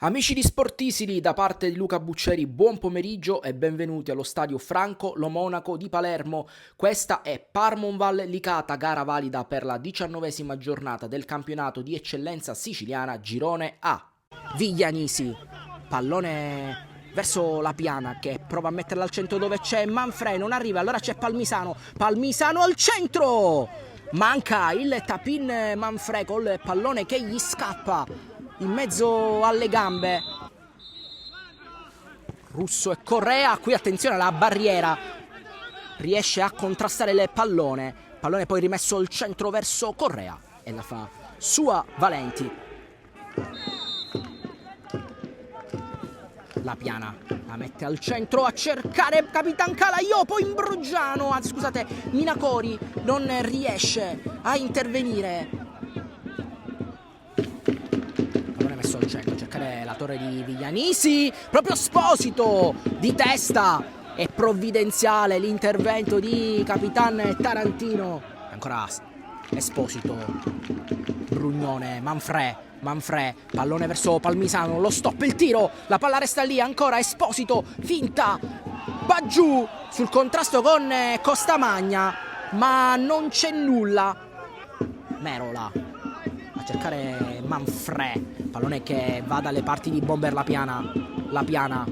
Amici di Sportisili, da parte di Luca Buccieri, buon pomeriggio e benvenuti allo stadio Franco Lo Monaco di Palermo. Questa è Parmonval Licata, gara valida per la 19ª giornata del campionato di eccellenza siciliana Girone A. Viglianisi, pallone verso la Piana che prova a metterla al centro dove c'è Manfrè, non arriva, allora c'è Palmisano al centro! Manca il tap-in Manfrè col pallone che gli scappa in mezzo alle gambe. Russo e Correa, qui attenzione alla barriera, riesce a contrastare il pallone poi rimesso al centro verso Correa e la fa sua Valenti. La Piana la mette al centro a cercare Capitan Calaio, poi Imbrogiano, scusate, Minacori non riesce a intervenire. Al centro, cercare la torre di Viglianisi, proprio Esposito di testa, è provvidenziale l'intervento di Capitan Tarantino. Ancora Esposito, Brugnone, Manfrè, pallone verso Palmisano, lo stop, il tiro, la palla resta lì, ancora Esposito, finta, va giù sul contrasto con Costamagna, ma non c'è nulla. Merola a cercare Manfrè, pallone che va dalle parti di Bomber La Piana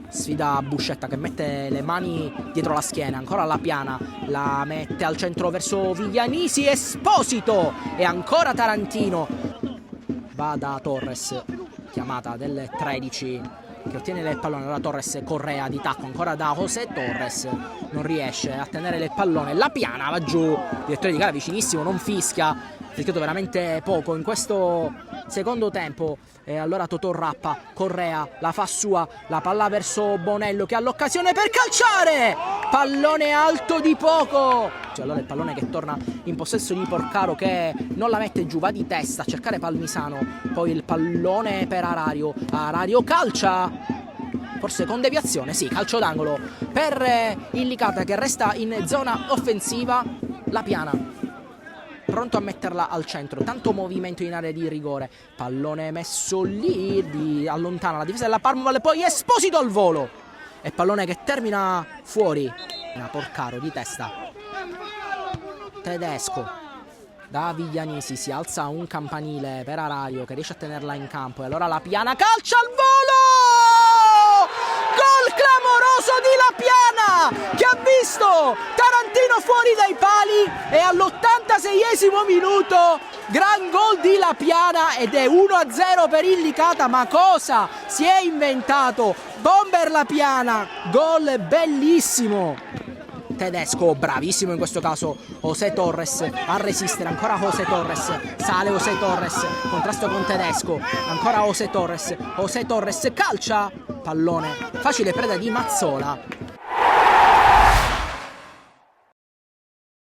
sfida Buscetta che mette le mani dietro la schiena, ancora La Piana la mette al centro verso Viglianisi, Esposito e ancora Tarantino, va da Torres, chiamata del 13 che ottiene il pallone, allora Torres, Correa di tacco, ancora da José Torres, non riesce a tenere il pallone, La Piana va giù, il direttore di gara vicinissimo, non fischia, fischiato veramente poco in questo secondo tempo. E allora Totò Rappa, Correa la fa sua, la palla verso Bonello che ha l'occasione per calciare, pallone alto di poco, allora il pallone che torna in possesso di Porcaro che non la mette giù, va di testa a cercare Palmisano, poi il pallone per Arario calcia, forse con deviazione, sì, calcio d'angolo per il Licata che resta in zona offensiva. La Piana pronto a metterla al centro, tanto movimento in area di rigore, pallone messo lì, allontana la difesa della Parmonval, poi Esposito al volo e pallone che termina fuori. Porcaro di testa, Tedesco da Viglianisi, si alza un campanile per Arario che riesce a tenerla in campo e allora La Piana calcia al volo, gol clamoroso di La Piana che ha visto Tarantino fuori dai pali e all'86esimo minuto gran gol di La Piana ed è 1-0 per il Licata. Ma cosa si è inventato Bomber La Piana, gol bellissimo. Tedesco bravissimo in questo caso, José Torres a resistere, ancora José Torres, sale José Torres, contrasto con Tedesco, ancora José Torres calcia, pallone facile preda di Mazzola